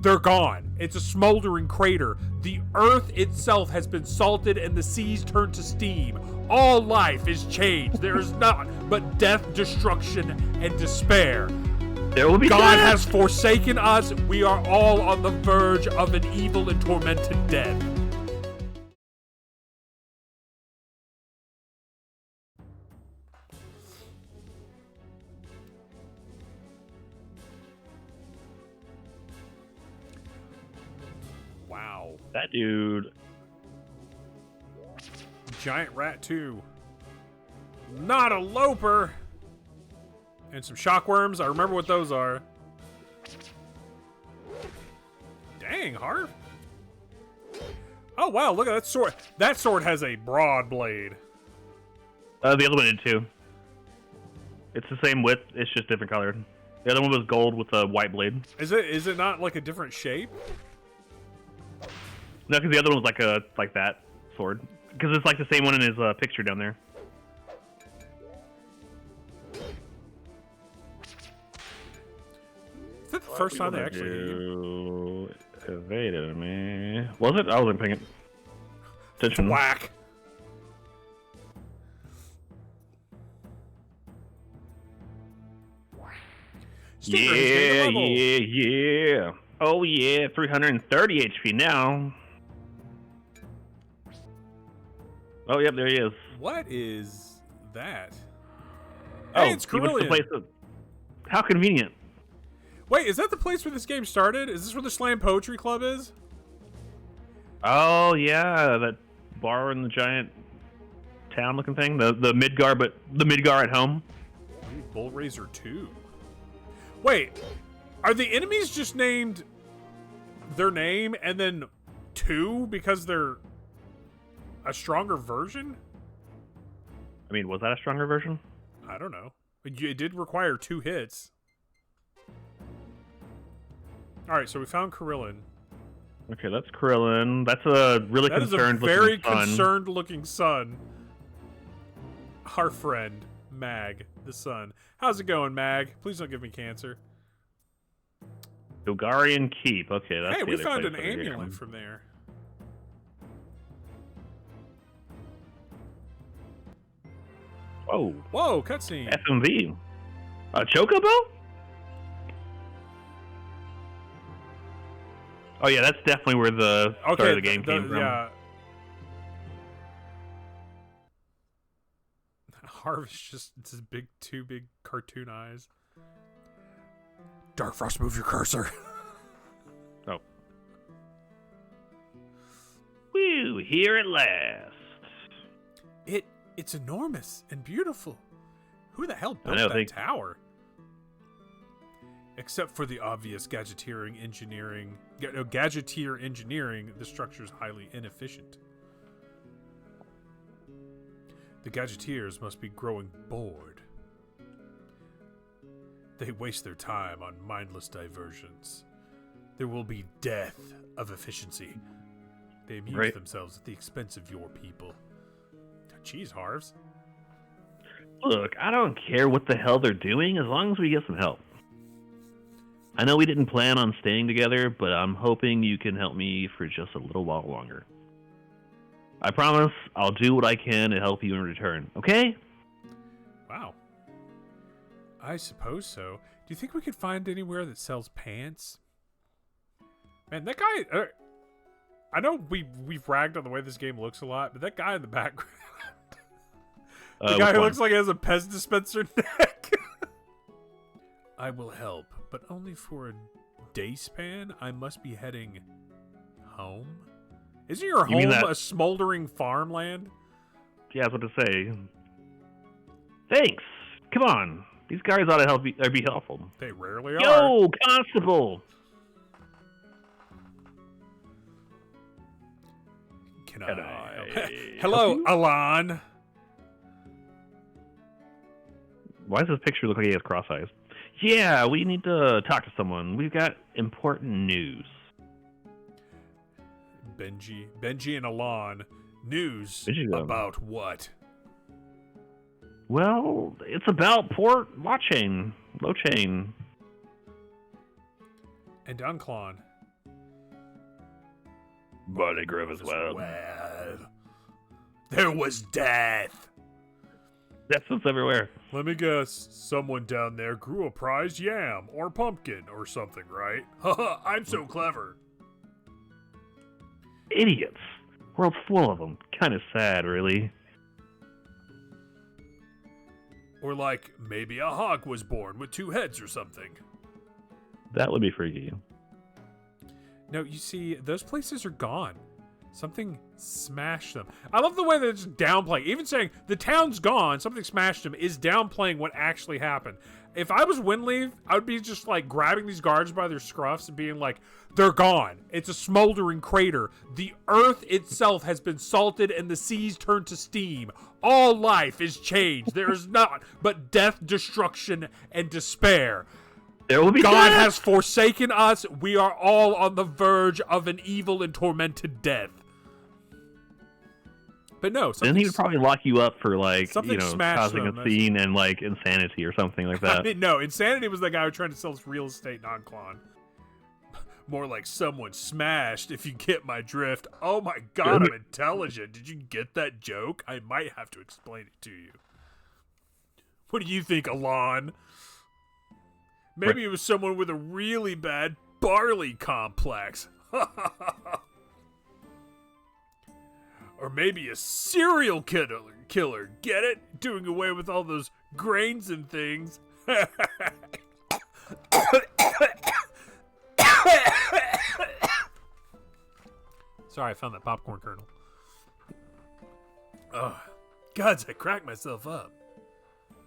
They're gone. It's a smoldering crater. The earth itself has been salted and the seas turned to steam. All life is changed. There is naught but death, destruction, and despair. There will be God death. has forsaken us. We are all on the verge of an evil and tormented death. Wow. That dude. Giant rat 2. Not a loper. And some shockworms. I remember what those are. Dang, Harv. Oh, wow. Look at that sword. That sword has a broad blade. The other one did too. It's the same width. It's just different colored. The other one was gold with a white blade. Is it not like a different shape? No, because the other one was like that sword. Because it's like the same one in his picture down there. Is that the first time they actually evaded me? Was it? I wasn't paying attention. Whack. Yeah. Oh yeah, 330 HP now. Oh yep, there he is. What is that? Oh, Hey, it's he went to the Carillion. place how convenient. Wait, is that the place where this game started? Is this where the Slam Poetry Club is? Oh yeah, that bar in the giant town-looking thing. The Midgar, but the Midgar at home. Bullraiser 2. Wait, are the enemies just named their name and then 2 because they're a stronger version? I mean, was that a stronger version? I don't know. It did require 2 hits. Alright, so we found Carillion. Okay, that's Krillin. That's a really That is a concerned very looking son. concerned looking son. Our friend, Mag, the son. How's it going, Mag? Please don't give me cancer. Dogarian Keep. Okay, that's Hey, the we other found place an over here. amulet from there. Whoa. Whoa, cutscene. FMV. A Chocobo? Oh yeah, that's definitely where the start of the game came from. Yeah. Harvest just it's his two big cartoon eyes. Dark Frost, move your cursor. Oh. Woo, here at last. It's enormous and beautiful. Who the hell built know, that tower? Except for the obvious gadgeteer engineering, the structure is highly inefficient. The gadgeteers must be growing bored. They waste their time on mindless diversions. There will be death of efficiency. They amuse themselves at the expense of your people. Jeez, Harvs. Look, I don't care what the hell they're doing as long as we get some help. I know we didn't plan on staying together, but I'm hoping you can help me for just a little while longer. I promise I'll do what I can to help you in return, okay? Wow. I suppose so. Do you think we could find anywhere that sells pants? Man, that guy... I know we've ragged on the way this game looks a lot, but that guy in the background... the guy who looks like he has a Pez dispenser neck. I will help, but only for a day span. I must be heading home. Isn't your home a smoldering farmland? Yeah, I was about to say. Thanks. Come on. These guys ought to help or be helpful. They rarely are. Yo, Constable! Can I? Hello, Alan. Why does this picture look like he has cross eyes? Yeah, we need to talk to someone. We've got important news. Benji and Alan. News about what? Well, it's about Port Lochain. And Unclon. Barley Grove as well. There was death. That's what's everywhere. Let me guess. Someone down there grew a prize yam or pumpkin or something, right? Haha, I'm so clever. Idiots. World's full of them. Kind of sad, really. Or like, maybe a hog was born with 2 heads or something. That would be freaky. No, you see, those places are gone. Something smashed them. I love the way that it's downplaying. Even saying the town's gone, something smashed them, is downplaying what actually happened. If I was Windleaf, I would be just like grabbing these guards by their scruffs and being like, they're gone. It's a smoldering crater. The earth itself has been salted and the seas turned to steam. All life is changed. There is not but death, destruction, and despair. There will be God death. has forsaken us. We are all on the verge of an evil and tormented death. But no, Then he would probably lock you up for like, something smashed causing them. a scene and like insanity or something like that. I mean, no, Insanity was the guy who tried to sell us real estate in Onclon. More like someone smashed, if you get my drift. Oh my god, I'm intelligent. Did you get that joke? I might have to explain it to you. What do you think, Alon? Maybe it was someone with a really bad barley complex. Or maybe a serial killer. Get it? Doing away with all those grains and things. Sorry, I found that popcorn kernel. Gods, I cracked myself up.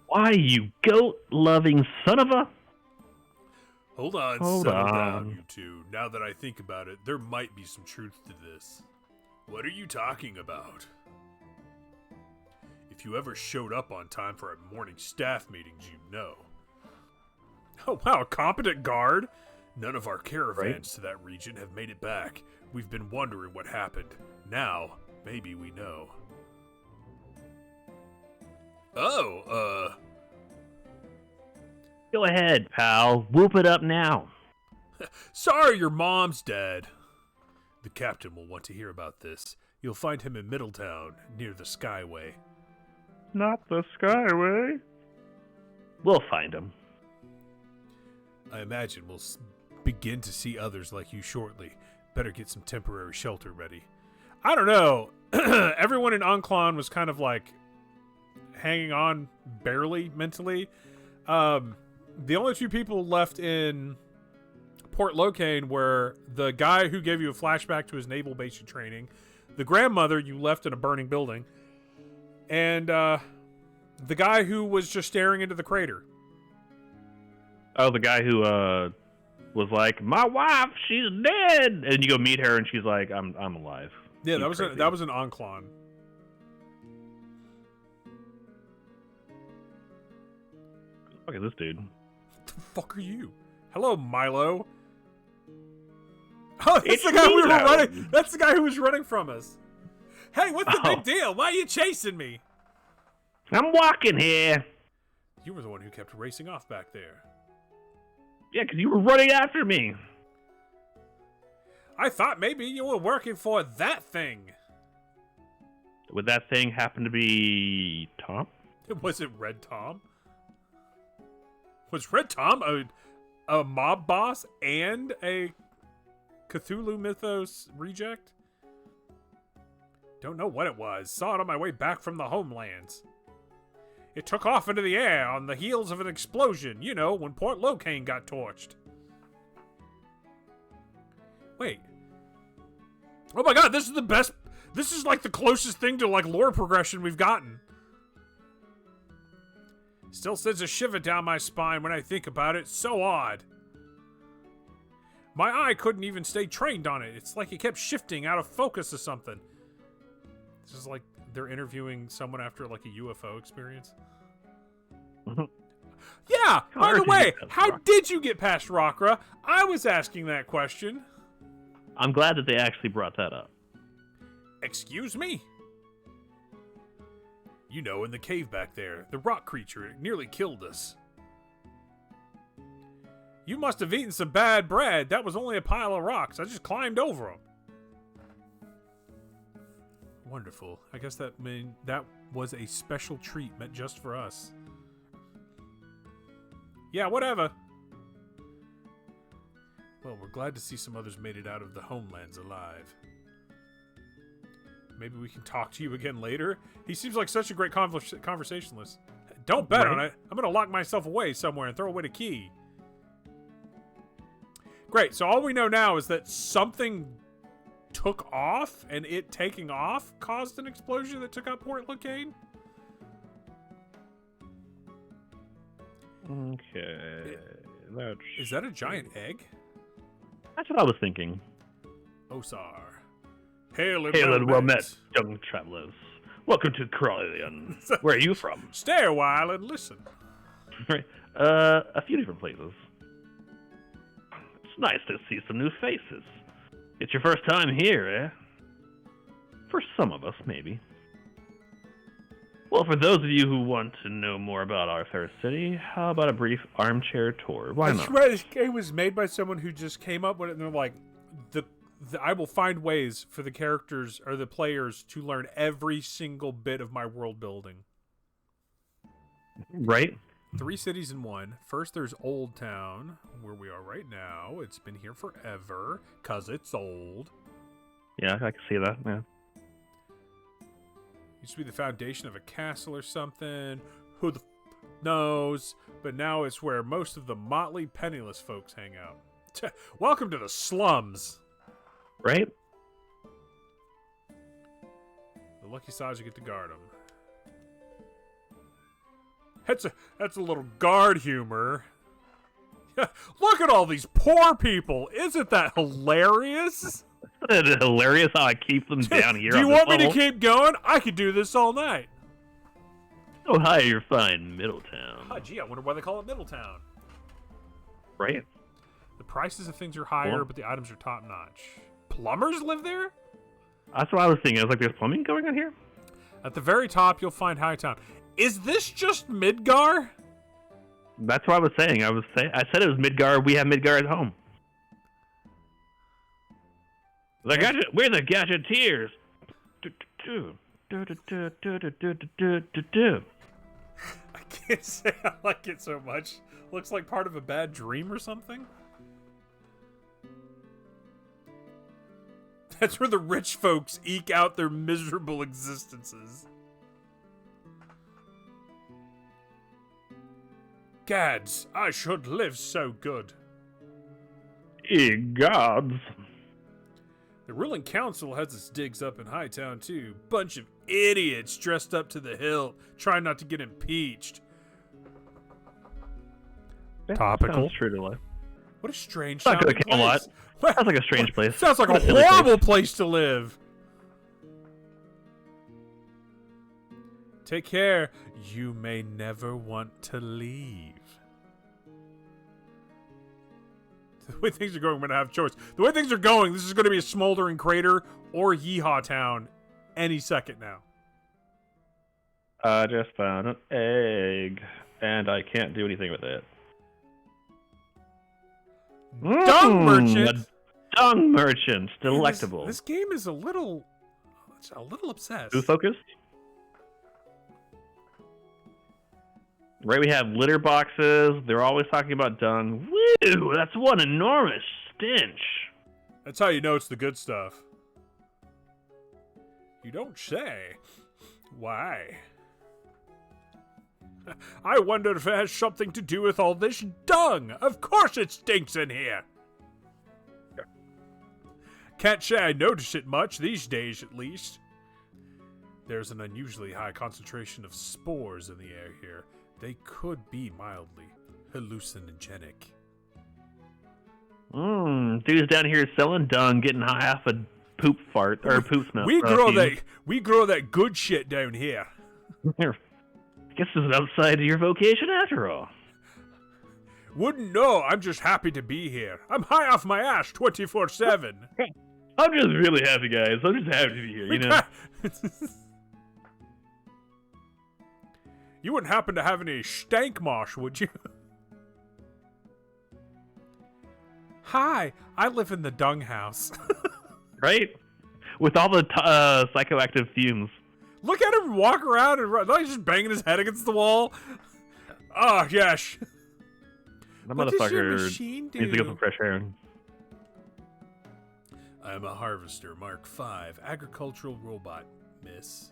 Why, you goat-loving son of a... Hold on, Hold settle on. down, you two. Now that I think about it, there might be some truth to this. What are you talking about? If you ever showed up on time for our morning staff meetings, you'd know. Oh wow, a competent guard? None of our caravans to that region have made it back. We've been wondering what happened. Now, maybe we know. Oh, Go ahead, pal. Whoop it up now. sorry your mom's dead. The captain will want to hear about this. You'll find him in Middletown, near the Skyway. Not the Skyway. We'll find him. I imagine we'll begin to see others like you shortly. Better get some temporary shelter ready. I don't know. Everyone in Onclon was kind of like hanging on barely mentally. The only 2 people left in Port Locane were the guy who gave you a flashback to his naval basic training, the grandmother you left in a burning building, and the guy who was just staring into the crater. Oh, the guy who was like, my wife, she's dead, and you go meet her, and she's like, I'm alive. Yeah, She's that crazy. was an Onclon. Look at this dude. What the fuck are you? Hello, Milo. Oh, that's It's the guy we were Milo. running. That's the guy who was running from us. Hey, what's the Oh. big deal? Why are you chasing me? I'm walking here. You were the one who kept racing off back there. Yeah, because you were running after me. I thought maybe you were working for that thing. Would that thing happen to be Tom? Was it Red Tom? Was Red Tom a mob boss and a Cthulhu Mythos reject? Don't know what it was. Saw it on my way back from the homelands. It took off into the air on the heels of an explosion, you know, when Port Locane got torched. Wait. Oh my god, this is the best. This is like the closest thing to like lore progression we've gotten. Still sends a shiver down my spine when I think about it. So odd. My eye couldn't even stay trained on it. It's like it kept shifting out of focus or something. This is like they're interviewing someone after like a UFO experience. Yeah, by the way, how did you get past Rockra? I was asking that question. I'm glad that they actually brought that up. Excuse me? You know, in the cave back there, the rock creature, it nearly killed us. You must have eaten some bad bread. That was only a pile of rocks. I just climbed over them. wonderful. I guess that was a special treat meant just for us. Yeah, whatever. Well, we're glad to see some others made it out of the homelands alive. Maybe we can talk to you again later? He seems like such a great conversationalist. Don't bet on it. I'm going to lock myself away somewhere and throw away the key. Great, so all we know now is that something took off, and it taking off caused an explosion that took out Port Lacane? Okay. Is that a giant egg? That's what I was thinking. Osar. Hail and well met, young travelers. Welcome to Crolion. Where are you from? Stay a while and listen. Right. A few different places. It's nice to see some new faces. It's your first time here, eh? For some of us, maybe. Well, for those of you who want to know more about our fair city, how about a brief armchair tour? Why not? I swear this game was made by someone who just came up with it, and they're like, I will find ways for the characters or the players to learn every single bit of my world building. Right? 3 cities in one. First, there's Old Town, where we are right now. It's been here forever, because it's old. Yeah, I can see that, yeah. Used to be the foundation of a castle or something. Who the knows? But now it's where most of the motley, penniless folks hang out. Welcome to the slums. Right? The lucky size you get to guard them. That's a little guard humor. Look at all these poor people. Isn't that hilarious? Isn't it hilarious how I keep them down here? Do you want me to keep going? I could do this all night. Oh, hi, you're fine, Middletown. Oh, gee, I wonder why they call it Middletown. Right? The prices of things are higher, but the items are top notch. Plumbers live there? That's what I was thinking. I was like, there's plumbing going on here? At the very top, you'll find Hightown. Is this just Midgar? That's what I was saying. I said it was Midgar. We have Midgar at home. We're the gadgeteers. I can't say I like it so much. Looks like part of a bad dream or something. That's where the rich folks eke out their miserable existences. Gads, I should live so good. Ye gods. The ruling council has its digs up in Hightown, too. Bunch of idiots dressed up to the hilt, trying not to get impeached. Topical. Sounds true to life. What a strange sounding place. Sounds like a strange place. Sounds like a horrible place to live. Take care. You may never want to leave. The way things are going, we're going to have a choice. The way things are going, this is going to be a smoldering crater or Yeehaw Town any second now. I just found an egg, and I can't do anything with it. Dung merchant. A dung merchant. Delectable. This game is a little obsessed. Who focused? Right, we have litter boxes. They're always talking about dung. Woo! That's one enormous stench. That's how you know it's the good stuff. You don't say. Why? I wonder if it has something to do with all this dung. Of course it stinks in here. Can't say I notice it much these days, at least. There's an unusually high concentration of spores in the air here. They could be mildly hallucinogenic. Dude's down here selling dung, getting half a poop fart or poop smell. We grow that good shit down here. Guess this is outside of your vocation after all. Wouldn't know. I'm just happy to be here. I'm high off my ass 24/7. I'm just really happy, guys. I'm just happy to be here, you know? You wouldn't happen to have any stank mosh, would you? Hi, I live in the dung house. Right? with all the psychoactive fumes. Look at him walk around and run. No, he's just banging his head against the wall. Oh, gosh. That What does your motherfucker machine do? needs to get some fresh air. I'm a harvester, Mark 5, agricultural robot, miss.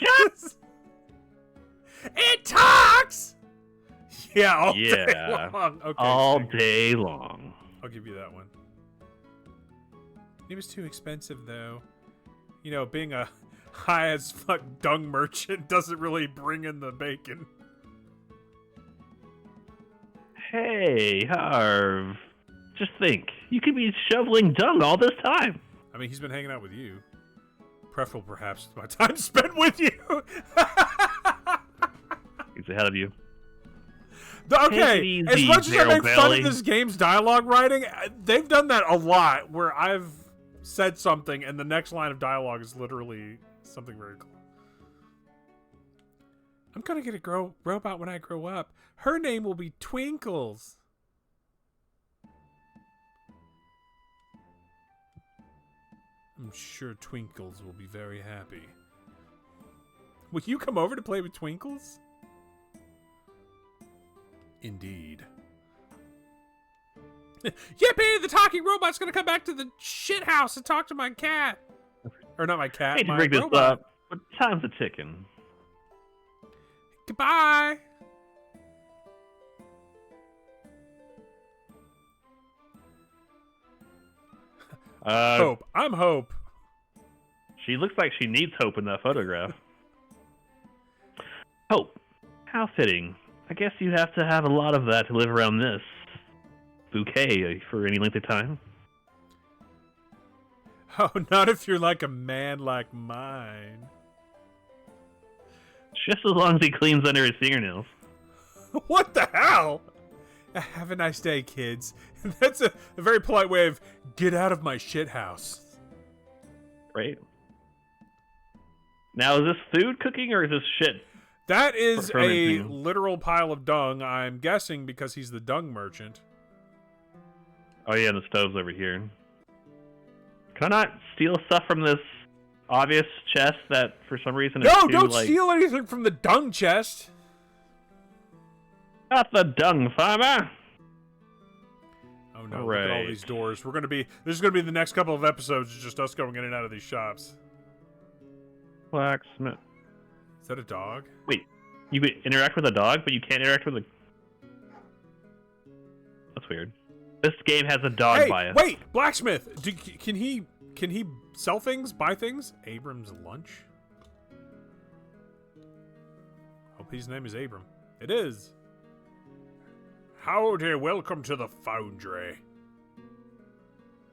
Yes! It talks! Yeah, all day Yeah. long. Okay, All thank you. day long. I'll give you that one. It was too expensive, though. You know, being a high-as-fuck dung merchant doesn't really bring in the bacon. Hey, Harv. Just think. You could be shoveling dung all this time. I mean, he's been hanging out with you. Preferable, perhaps, with my time spent with you. He's ahead of you. Okay, Take it as easy, much as I make fun Barrel of this game's dialogue writing, they've done that a lot, where I've said something and the next line of dialogue is literally something very cool. I'm gonna get a robot when I grow up. Her name will be Twinkles. I'm sure Twinkles will be very happy. Will you come over to play with Twinkles? Indeed. Yippee! The talking robot's gonna come back to the shit house and talk to my cat. Or not my cat, I hate to my bring this robot. up, but time's a ticking. Goodbye! Hope. I'm Hope. She looks like she needs hope in that photograph. Hope. How fitting. I guess you have to have a lot of that to live around this bouquet for any length of time. Oh, not if you're like a man like mine. Just as long as he cleans under his fingernails. What the hell? Have a nice day, kids. That's a very polite way of get out of my shit house. Right? Now, is this food cooking or is this shit? That is a fermenting? literal pile of dung, I'm guessing, because he's the dung merchant. Oh yeah, and the stove's over here. Can I not steal stuff from this obvious chest that for some reason is No, too, don't like... steal anything from the dung chest. Not the dung farmer! Oh no, look at all these doors. This is gonna be the next couple of episodes, just us going in and out of these shops. Blacksmith. Is that a dog? Wait, you can interact with a dog, but you can't interact with a... That's weird. This game has a dog Hey, bias. wait! Blacksmith! Can he sell things? Buy things? Abram's lunch? Hope his name is Abram. It is! Howdy, welcome to the foundry.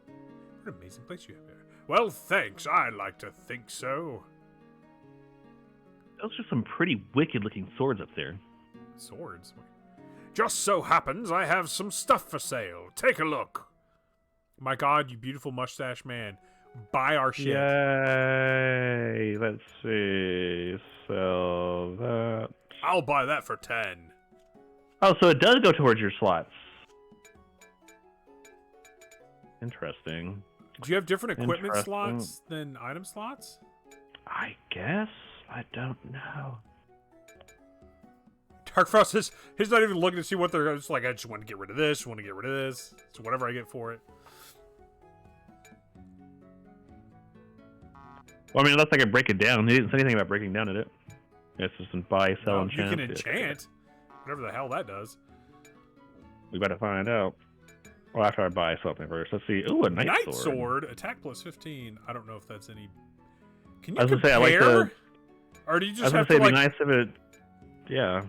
What an amazing place you have here. Well, thanks, I like to think so. Those are some pretty wicked-looking swords up there. Swords? Just so happens I have some stuff for sale. Take a look. My god, you beautiful mustache man. Buy our shit. Yay! Let's see. Sell that. I'll buy that for 10. Oh, so it does go towards your slots. Interesting. Do you have different equipment Interesting. slots than item slots? I guess? I don't know. Dark Frost is he's not even looking to see what they're just like. I just want to get rid of this. Want to get rid of this. So whatever I get for it. Well, I mean, unless I can break it down. He didn't say anything about breaking down, did it? It's just buy, sell, Oh, enchant. you can enchant. Whatever the hell that does. We better find out. Well, after I buy something first. Let's see. Ooh, a Night night sword. Attack plus 15. I don't know if that's any. Can you I was compare? gonna say, I like Or do you I was just gonna have say to it'd like? be nice if it... Yeah.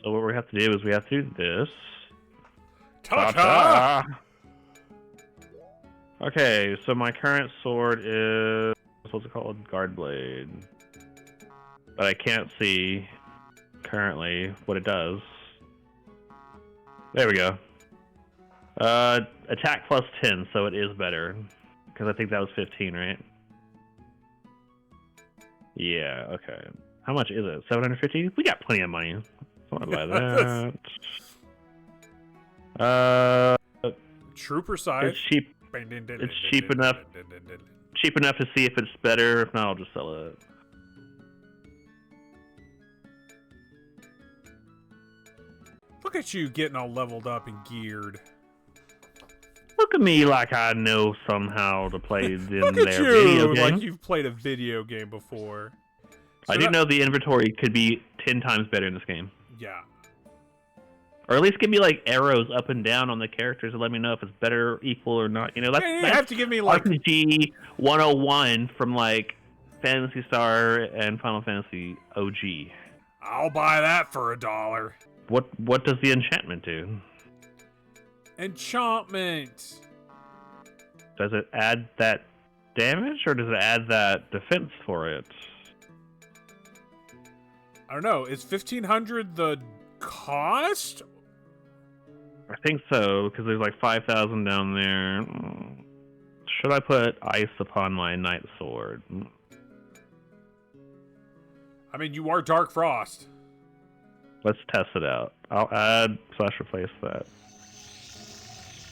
So what we have to do is we have to do this. Ta-ta! Ta-ta! Okay, so my current sword is... What's it called? Guard blade. But I can't see currently what it does. There we go. Attack plus 10, so it is better. Because I think that was 15, right? Yeah, okay. How much is it? 750? We got plenty of money. So I'll buy that. Trooper side. It's cheap. It's cheap enough. Cheap enough to see if it's better. If not, I'll just sell it. Look at you getting all leveled up and geared. Look at me like I know somehow to play in Look their at video you game. like you've played a video game before. So I didn't know the inventory could be 10 times better in this game. Yeah. Or at least give me like arrows up and down on the characters and let me know if it's better, equal, or not. You know, that's, You have to give me like RPG 101 from like Phantasy Star and Final Fantasy OG. I'll buy that for $1. What does the enchantment do? Enchantment. Does it add that damage or does it add that defense for it? I don't know. Is 1,500 the cost? I think so, because there's like 5,000 down there. Should I put ice upon my knight sword? I mean, you are Dark Frost. Let's test it out. I'll add / replace that.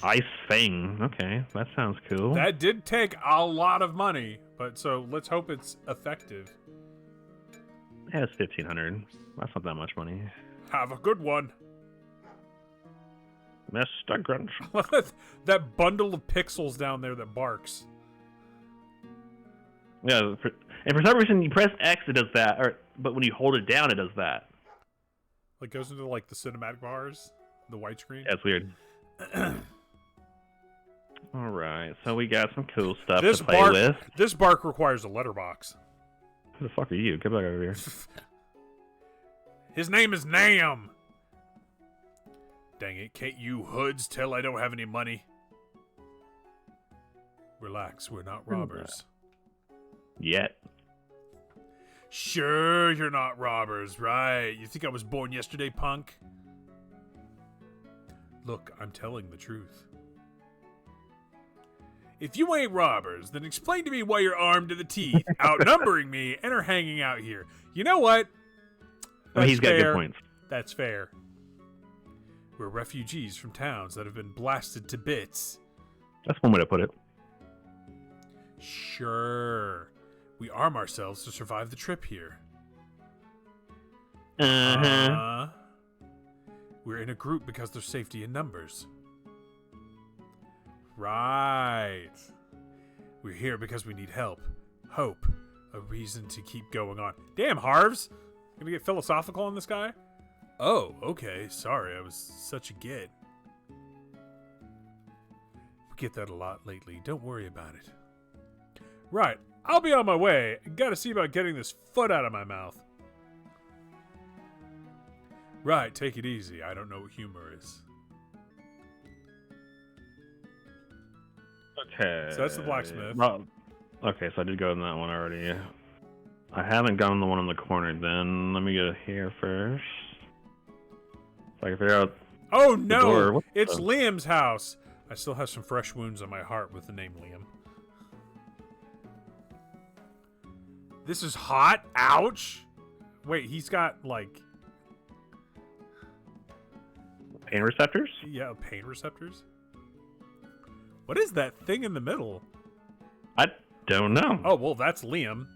Ice Fang. Okay, that sounds cool. That did take a lot of money, but so let's hope it's effective. Yeah, it's 1,500. That's not that much money. Have a good one. Mr. Grunch. That bundle of pixels down there that barks. Yeah, and for some reason you press X, it does that, but when you hold it down, it does that. Like goes into like the cinematic bars, the white screen. That's weird. All right, so we got some cool stuff to play with. This bark requires a letterbox. Who the fuck are you? Get back over here. His name is Nam. Dang it, can't you hoods tell I don't have any money? Relax, we're not robbers. Yet. Sure, you're not robbers, right? You think I was born yesterday, punk? Look, I'm telling the truth. If you ain't robbers, then explain to me why you're armed to the teeth, outnumbering me, and are hanging out here. You know what? He's got good points. That's fair. We're refugees from towns that have been blasted to bits. That's one way to put it. Sure. We arm ourselves to survive the trip here. We're in a group because there's safety in numbers. Right. We're here because we need help. Hope. A reason to keep going on. Damn, Harvs! Gonna get philosophical on this guy? Oh, okay. Sorry, I was such a git. We get that a lot lately. Don't worry about it. Right. I'll be on my way. Gotta see about getting this foot out of my mouth. Right, take it easy. I don't know what humor is. Okay. So that's the blacksmith. Well, okay, so I did go in that one already. I haven't gone the one on the corner then. Let me go here first. So I can figure out. Oh no! It's the... Liam's house. I still have some fresh wounds on my heart with the name Liam. This is hot? Ouch! Wait, he's got like... pain receptors? Yeah, pain receptors? What is that thing in the middle? I don't know. Oh, well, that's Liam.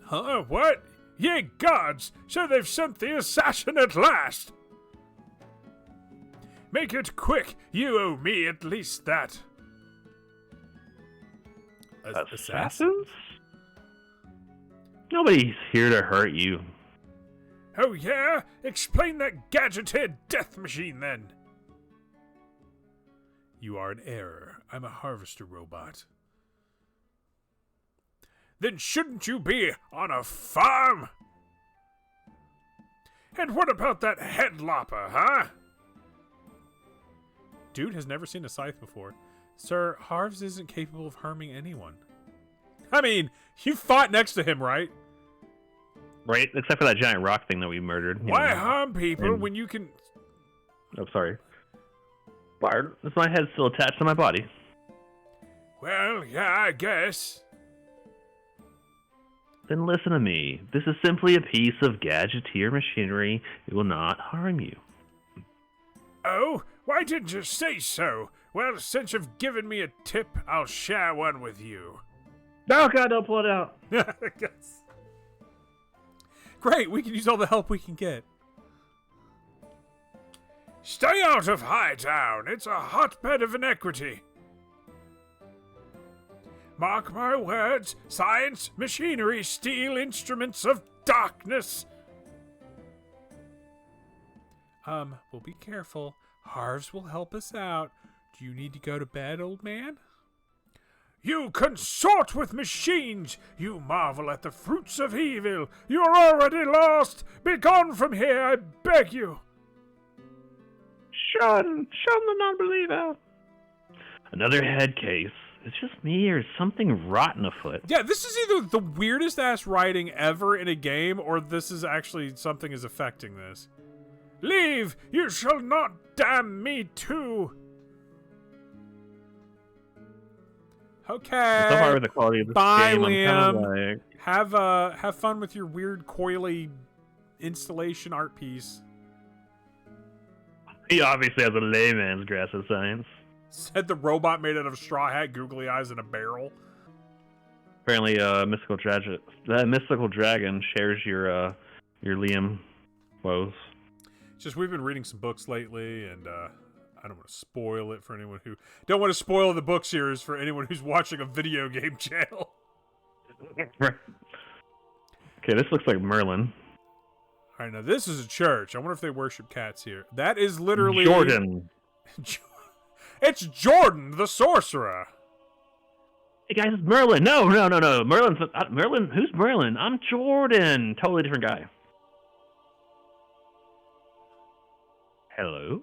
Huh? What? Ye gods! So they've sent the assassin at last! Make it quick! You owe me at least that. Assassins? Nobody's here to hurt you. Oh yeah? Explain that gadgeted death machine then. You are in error. I'm a harvester robot. Then shouldn't you be on a farm? And what about that headlopper, huh? Dude has never seen a scythe before. Sir, Harvs isn't capable of harming anyone. I mean, you fought next to him, right? Right, except for that giant rock thing that we murdered. Why harm people when you can... Oh, sorry. Bard, is my head still attached to my body? Well, yeah, I guess. Then listen to me. This is simply a piece of gadgeteer machinery. It will not harm you. Oh, why didn't you say so? Well, since you've given me a tip, I'll share one with you. Oh God, don't pull it out. Yes. Great, we can use all the help we can get. Stay out of Hightown. It's a hotbed of iniquity. Mark my words, science, machinery, steal instruments of darkness. We'll be careful. Harves will help us out. Do you need to go to bed, old man? You consort with machines! You marvel at the fruits of evil! You're already lost! Begone from here, I beg you! Shun the non-believer. Another head case. It's just me or something rotten afoot. Yeah, this is either the weirdest ass writing ever in a game, or this is actually something is affecting this. Leave! You shall not damn me too! Okay. So far with the quality of this Bye, game, Liam. I'm kind of like... Have fun with your weird coily installation art piece. He obviously has a layman's grasp of science. Said the robot made out of straw hat, googly eyes, and a barrel. Apparently, mystical dragon shares your Liam woes. Just we've been reading some books lately, and I don't want to spoil it for anyone who don't want to spoil the book series for anyone who's watching a video game channel. Right. Okay, this looks like Merlin. All right, now this is a church. I wonder if they worship cats here. That is literally Jordan. It's Jordan, the sorcerer. Hey guys, it's Merlin. No. Merlin's Merlin. Who's Merlin? I'm Jordan. Totally different guy. Hello.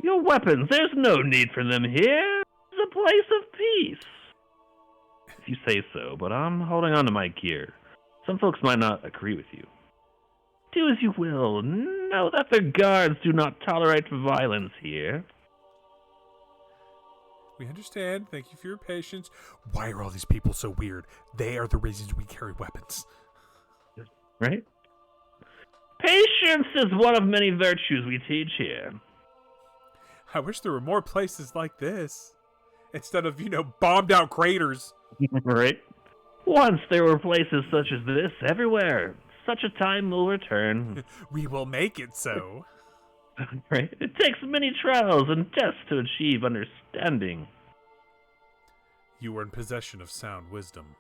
Your weapons. There's no need for them here. It's a place of peace. If you say so, but I'm holding on to my gear. Some folks might not agree with you. Do as you will. Know that the guards do not tolerate violence here. We understand. Thank you for your patience. Why are all these people so weird? They are the reasons we carry weapons. Right? Patience is one of many virtues we teach here. I wish there were more places like this. Instead of, bombed out craters. Right? Once there were places such as this everywhere. Such a time will return. We will make it so. Right? It takes many trials and tests to achieve understanding. You are in possession of sound wisdom.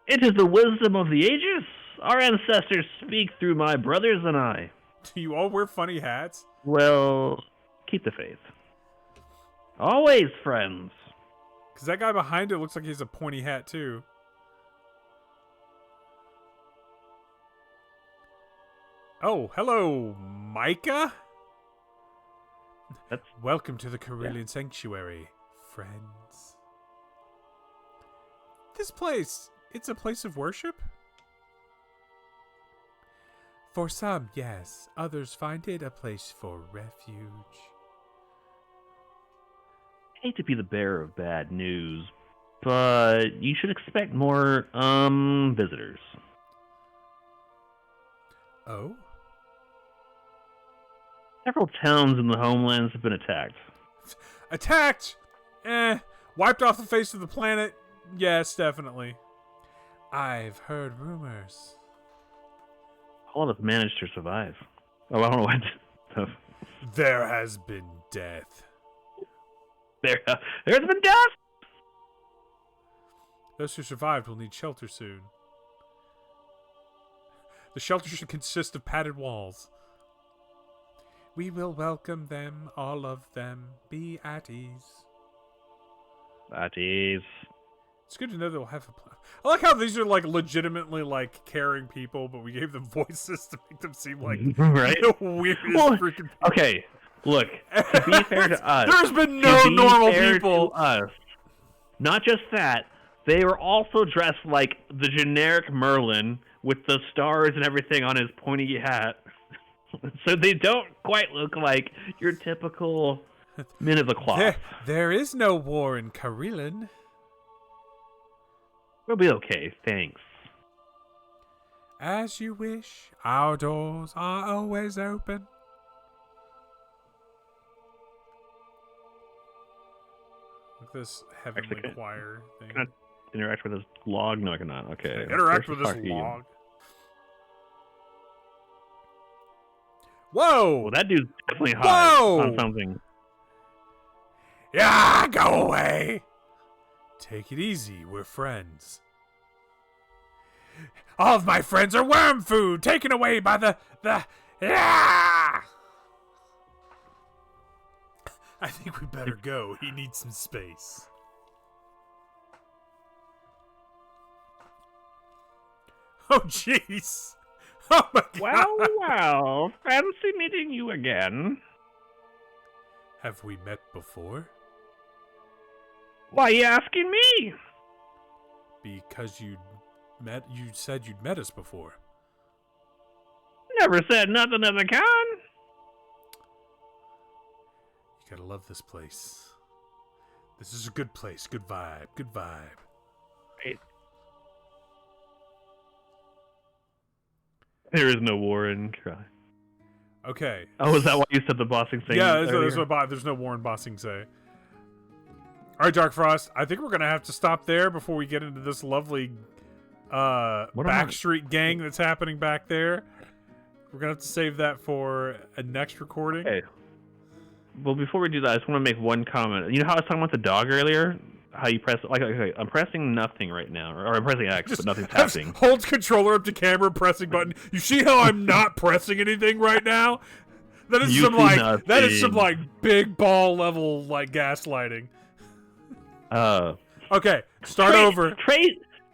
It is the wisdom of the ages. Our ancestors speak through my brothers and I. Do you all wear funny hats? Well, keep the faith. Always, friends. Because that guy behind it looks like he has a pointy hat, too. Oh, hello, Micah? Welcome to the Carillion Sanctuary, friends. This place, it's a place of worship? For some, yes. Others find it a place for refuge. I hate to be the bearer of bad news, but you should expect more, visitors. Oh? Several towns in the homelands have been attacked. Attacked? Wiped off the face of the planet? Yes, definitely. I've heard rumors. All of us managed to survive. Oh, I don't know what. There has been death. There's been death! Those who survived will need shelter soon. The shelter should consist of padded walls. We will welcome them, all of them. Be at ease. At ease. It's good to know they'll have a plan. I like how these are legitimately caring people, but we gave them voices to make them seem like right? the weirdest freaking people. Okay, look, to be fair to us, there's been no normal people. To us, not just that, they were also dressed like the generic Merlin with the stars and everything on his pointy hat. So they don't quite look like your typical men of the cloth. There is no war in Carillion. We'll be okay, thanks. As you wish, our doors are always open. this heavenly Actually, choir thing. Can I interact with this log? No, I cannot. Okay. Interact with this log. Whoa! Well, that dude's definitely high on something. Yeah, go away! Take it easy, we're friends. All of my friends are worm food, taken away by the... Yeah! I think we better go. He needs some space. Oh, jeez. Oh, my God. Well, fancy meeting you again. Have we met before? Why are you asking me? Because you said you'd met us before. Never said nothing of the kind. You gotta love this place. This is a good place. Good vibe. Good vibe. Wait. There is no war in Cry. Okay. Oh, is that why you said the bossing thing? Yeah, there's no war in Bossing Say. All right, Dark Frost. I think we're gonna have to stop there before we get into this lovely backstreet gang that's happening back there. We're gonna have to save that for a next recording. Okay. Well, before we do that, I just want to make one comment. You know how I was talking about the dog earlier? How you press okay, I'm pressing nothing right now, or I'm pressing X, but nothing's happening. Hold controller up to camera, pressing button. You see how I'm not pressing anything right now? That is some big ball level gaslighting. Okay, start over.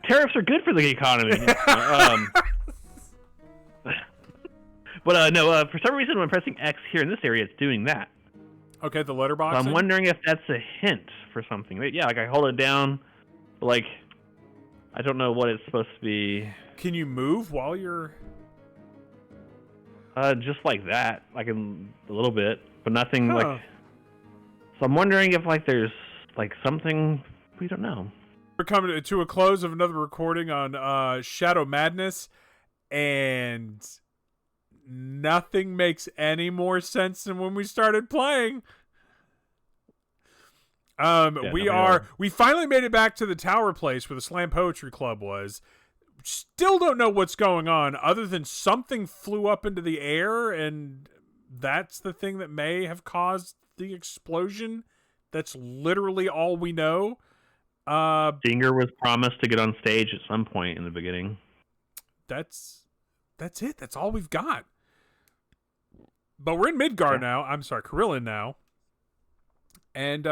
Tariffs are good for the economy. But for some reason when pressing X here in this area, it's doing that. Okay, the letterbox. So I'm wondering if that's a hint for something. Yeah, I hold it down, but I don't know what it's supposed to be. Can you move while you're? Just like that, a little bit, but nothing So I'm wondering if there's something we don't know. We're coming to a close of another recording on Shadow Madness, and nothing makes any more sense than when we started playing. We finally made it back to the tower place where the Slam Poetry Club was. Still don't know what's going on other than something flew up into the air, and that's the thing that may have caused the explosion. That's literally all we know. Dinger was promised to get on stage at some point in the beginning. That's it. That's all we've got. But we're in Midgar now. I'm sorry, Corillin now. And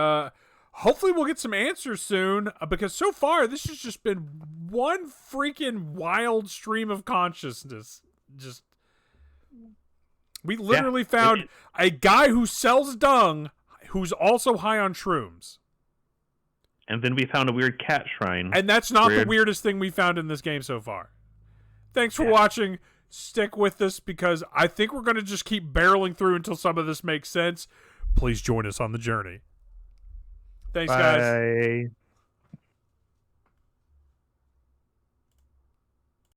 hopefully we'll get some answers soon, because so far this has just been one freaking wild stream of consciousness. We literally found a guy who sells dung who's also high on shrooms. And then we found a weird cat shrine. And that's not the weirdest thing we found in this game so far. Thanks for watching. Stick with us, because I think we're going to just keep barreling through until some of this makes sense. Please join us on the journey. Thanks, guys. Bye.